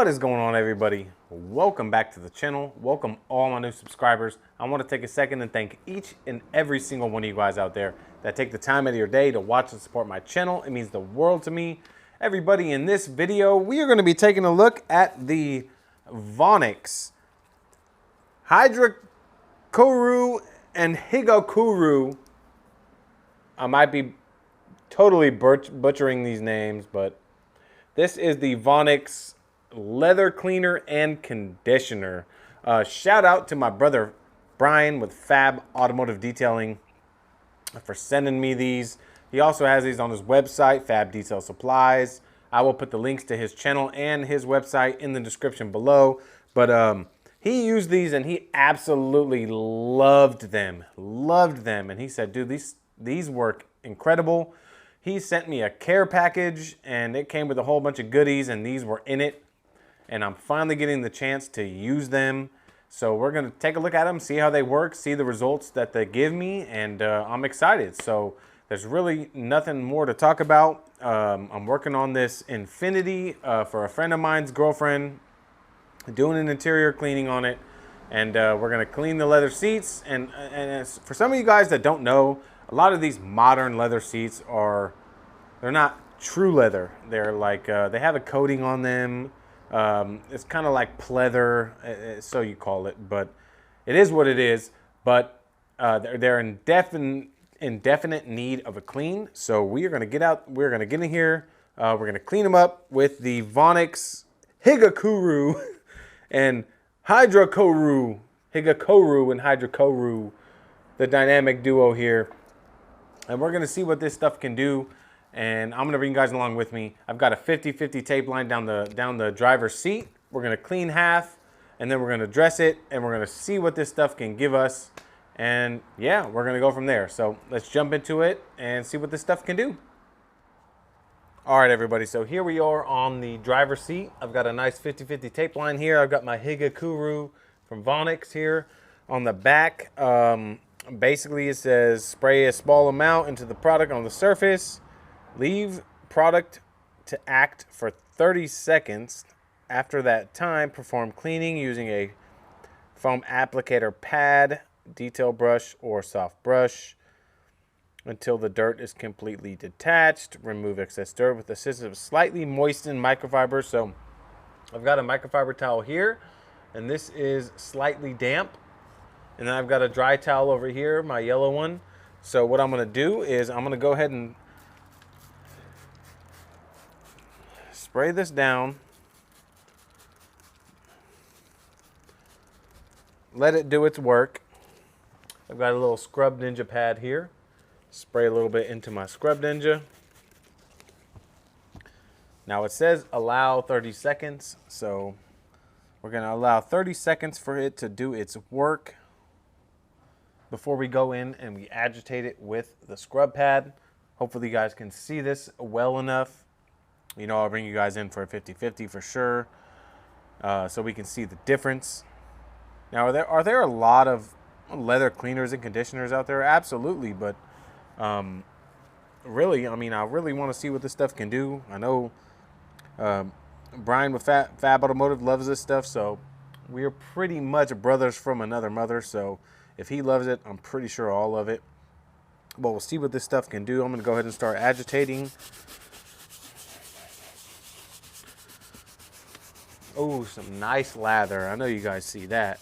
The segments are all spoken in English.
What is going on, everybody? Welcome back to the channel. Welcome all my new subscribers. I want to take a second and thank each and every single one of you guys out there that take the time out of your day to watch and support my channel. It means the world to me. Everybody, in this video, we are going to be taking a look at the Vonixx Hidracouro and HIGACOURO. I might be totally butchering these names, but this is the Vonixx Leather Cleaner and Conditioner. Shout out to my brother Brian with Fab Automotive Detailing for sending me these. He also has these on his website, Fab Detail Supplies. I will put the links to his channel and his website in the description below. But he used these and he absolutely loved them. And he said, dude, these work incredible. He sent me a care package and it came with a whole bunch of goodies and these were in it. And I'm finally getting the chance to use them. So we're going to take a look at them, see how they work, see the results that they give me, and I'm excited. So there's really nothing more to talk about. I'm working on this Infinity for a friend of mine's girlfriend, doing an interior cleaning on it. And we're going to clean the leather seats. And for some of you guys that don't know, a lot of these modern leather seats they're not true leather. They're like, they have a coating on them. It's kind of like pleather, so you call it, but it is what it is. But they're in indefinite need of a clean. So we're going to get in here. We're going to clean them up with the Vonixx Higicouro and Hydracouro. Higicouro and Hydracouro, the dynamic duo here. And we're going to see what this stuff can do. And I'm going to bring you guys along with me. I've got a 50-50 tape line down the driver's seat. We're going to clean half, and then we're going to dress it, and we're going to see what this stuff can give us. And yeah, we're going to go from there. So let's jump into it and see what this stuff can do. All right, everybody. So here we are on the driver's seat. I've got a nice 50-50 tape line here. I've got my Higicouro from Vonixx here on the back. Basically, it says spray a small amount into the product on the surface. Leave product to act for 30 seconds. After that time, perform cleaning using a foam applicator pad, detail brush, or soft brush until the dirt is completely detached. Remove excess dirt with the assistance of slightly moistened microfiber. So I've got a microfiber towel here, and this is slightly damp. And then I've got a dry towel over here, my yellow one. So what I'm going to do is I'm going to go ahead and spray this down. Let it do its work. I've got a little Scrub Ninja pad here. Spray a little bit into my Scrub Ninja. Now it says allow 30 seconds. So we're going to allow 30 seconds for it to do its work before we go in and we agitate it with the scrub pad. Hopefully you guys can see this well enough. You know, I'll bring you guys in for a 50-50 for sure, so we can see the difference. Now, are there a lot of leather cleaners and conditioners out there? Absolutely, but really, I mean, I really want to see what this stuff can do. I know Brian with Fab Automotive loves this stuff, so we're pretty much brothers from another mother. So if he loves it, I'm pretty sure I'll love it. But we'll see what this stuff can do. I'm going to go ahead and start agitating. Oh, some nice lather. I know you guys see that.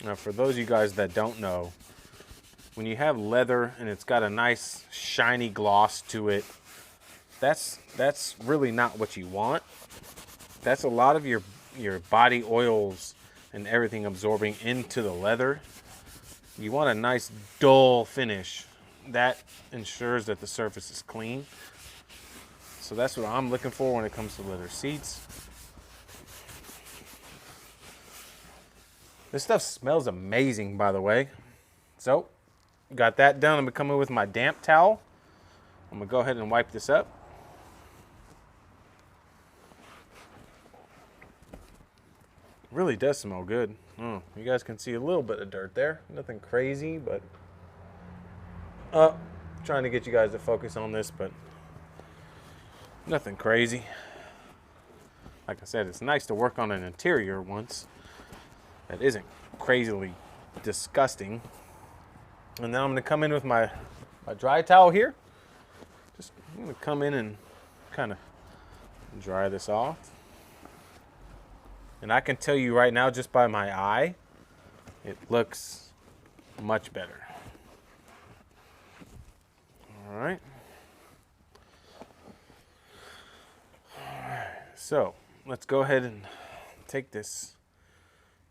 Now, for those of you guys that don't know, when you have leather and it's got a nice shiny gloss to it, that's really not what you want. That's a lot of your body oils and everything absorbing into the leather. You want a nice dull finish. That ensures that the surface is clean. So that's what I'm looking for when it comes to leather seats. This stuff smells amazing, by the way. So got that done. I'm gonna come in with my damp towel. I'm gonna go ahead and wipe this up. really does smell good. Oh, you guys can see a little bit of dirt there. Nothing crazy, but trying to get you guys to focus on this, but nothing crazy. Like I said, it's nice to work on an interior once that isn't crazily disgusting. And then I'm gonna come in with my dry towel here. I'm gonna come in and kind of dry this off. And I can tell you right now, just by my eye, it looks much better. All right. So let's go ahead and take this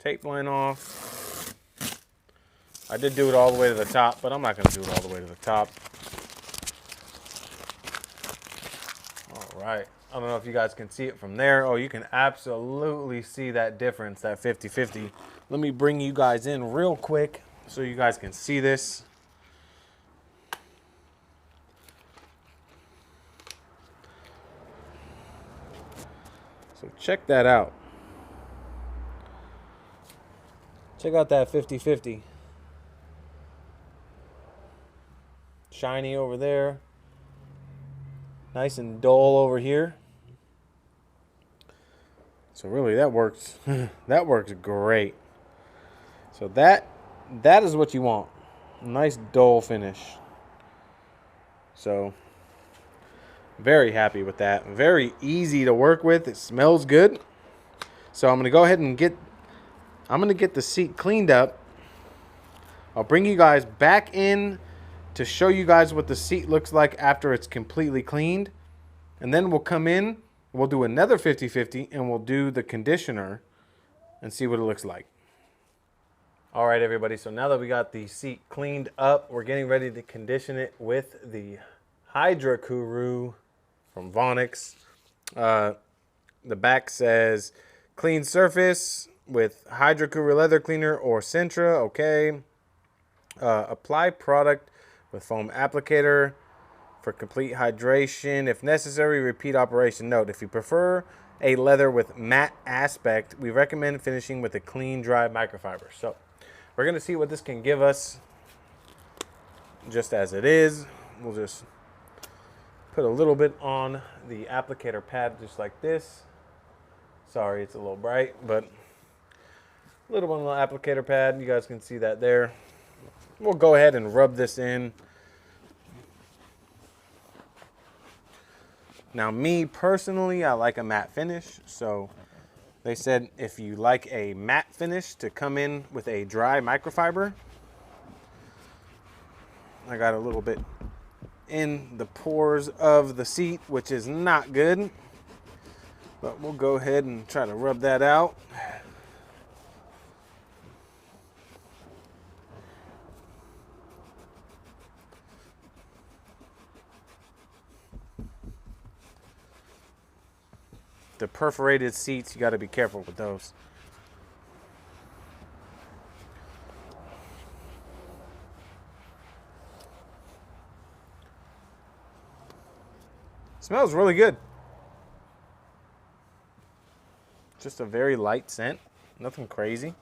tape line off. I did do it all the way to the top, but I'm not going to do it all the way to the top. All right. I don't know if you guys can see it from there. Oh, you can absolutely see that difference, that 50-50. Let me bring you guys in real quick so you guys can see this. So check that out. Check out that 50-50. Shiny over there. Nice and dull over here. So really that works. That works great. So that is what you want. A nice dull finish. So very happy with that. Very easy to work with. It smells good. So I'm going to go ahead and get the seat cleaned up. I'll bring you guys back in to show you guys what the seat looks like after it's completely cleaned. And then we'll come in, we'll do another 50-50, and we'll do the conditioner and see what it looks like. All right, everybody, so now that we got the seat cleaned up, we're getting ready to condition it with the Hidracouro from Vonixx. The back says, clean surface with Hidracouro Leather Cleaner or Centra, okay. Apply product with foam applicator for complete hydration. If necessary, repeat operation. Note, if you prefer a leather with matte aspect, we recommend finishing with a clean, dry microfiber. So we're going to see what this can give us just as it is. We'll just put a little bit on the applicator pad just like this. Sorry, it's a little bright, but a little bit on the applicator pad. You guys can see that there. We'll go ahead and rub this in. Now, me personally, I like a matte finish. So they said if you like a matte finish to come in with a dry microfiber. I got a little bit in the pores of the seat, which is not good. But we'll go ahead and try to rub that out. The perforated seats, you got to be careful with those. Smells really good. Just a very light scent, nothing crazy.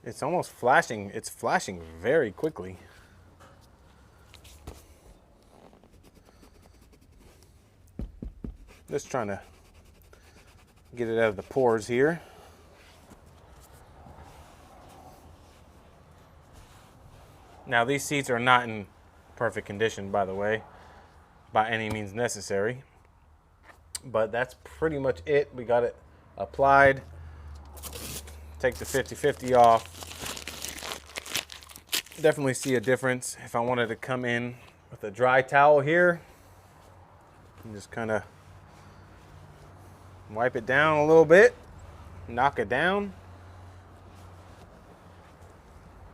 It's almost flashing. It's flashing very quickly. Just trying to get it out of the pores here. Now, these seats are not in perfect condition, by the way, by any means necessary. But that's pretty much it. We got it applied. Take the 50-50 off. Definitely see a difference. If I wanted to come in with a dry towel here and just kind of wipe it down a little bit, knock it down,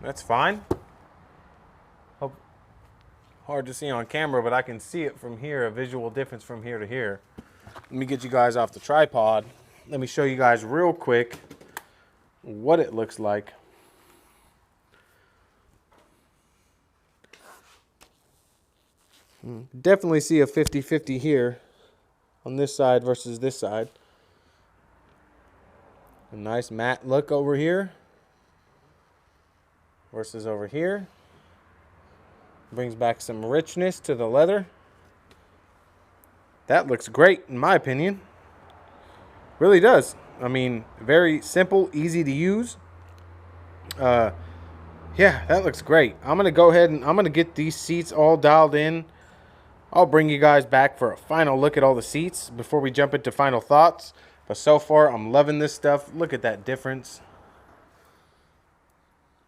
that's fine. Hard to see on camera, but I can see it from here, a visual difference from here to here. Let me get you guys off the tripod. Let me show you guys real quick what it looks like. Definitely see a 50-50 here on this side versus this side. A nice matte look over here versus over here. Brings back some richness to the leather. That looks great in my opinion. Really does. I mean, very simple, easy to use. Yeah, that looks great. I'm going to go ahead and I'm going to get these seats all dialed in. I'll bring you guys back for a final look at all the seats before we jump into final thoughts. But so far, I'm loving this stuff. Look at that difference.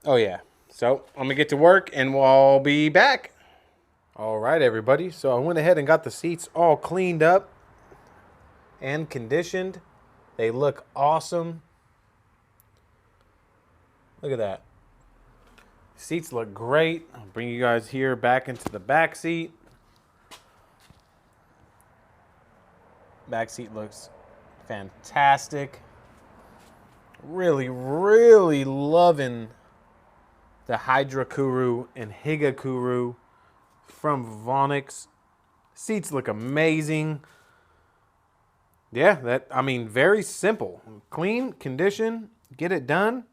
Oh, yeah. So I'm going to get to work and we'll be back. All right, everybody. So I went ahead and got the seats all cleaned up and conditioned. They look awesome. Look at that. Seats look great. I'll bring you guys here back into the back seat. Back seat looks fantastic. Really, really loving the Hydracouro and HIGACOURO from Vonixx. Seats look amazing. Yeah, I mean, very simple. Clean, condition, get it done.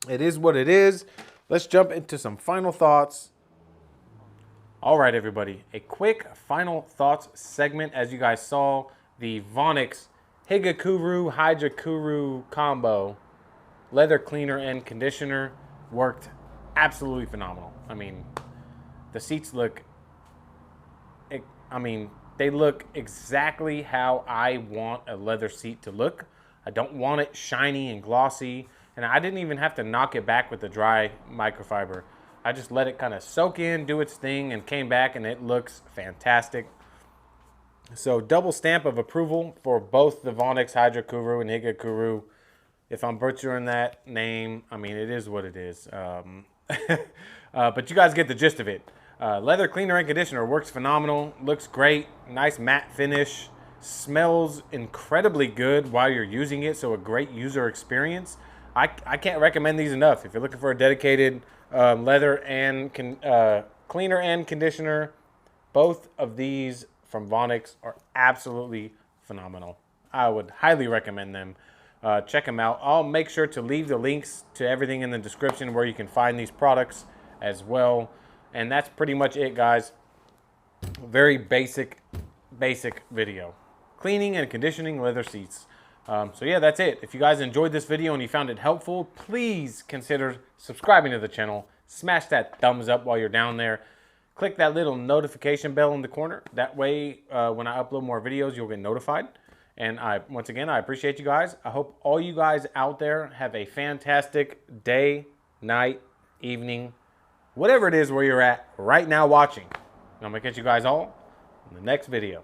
It is what it is. Let's jump into some final thoughts. All right, everybody. A quick final thoughts segment. As you guys saw, the Vonixx Higicouro Hydracouro combo leather cleaner and conditioner worked absolutely phenomenal. I mean, the seats look, they look exactly how I want a leather seat to look. I don't want it shiny and glossy. And I didn't even have to knock it back with the dry microfiber. I just let it kind of soak in, do its thing, and came back, and it looks fantastic. So double stamp of approval for both the Vonixx Hidracouro and HIGACOURO. If I'm butchering that name, I mean, it is what it is. But you guys get the gist of it. Leather cleaner and conditioner works phenomenal. Looks great. Nice matte finish. Smells incredibly good while you're using it, so a great user experience. I can't recommend these enough. If you're looking for a dedicated leather and cleaner and conditioner, both of these from Vonixx are absolutely phenomenal. I would highly recommend them. Check them out. I'll make sure to leave the links to everything in the description where you can find these products as well. And that's pretty much it, guys. Very basic video. Cleaning and conditioning leather seats. So yeah, that's it. If you guys enjoyed this video and you found it helpful, please consider subscribing to the channel. Smash that thumbs up while you're down there. Click that little notification bell in the corner. That way, when I upload more videos, you'll get notified. And once again, I appreciate you guys. I hope all you guys out there have a fantastic day, night, evening, whatever it is where you're at right now watching. And I'm going to catch you guys all in the next video.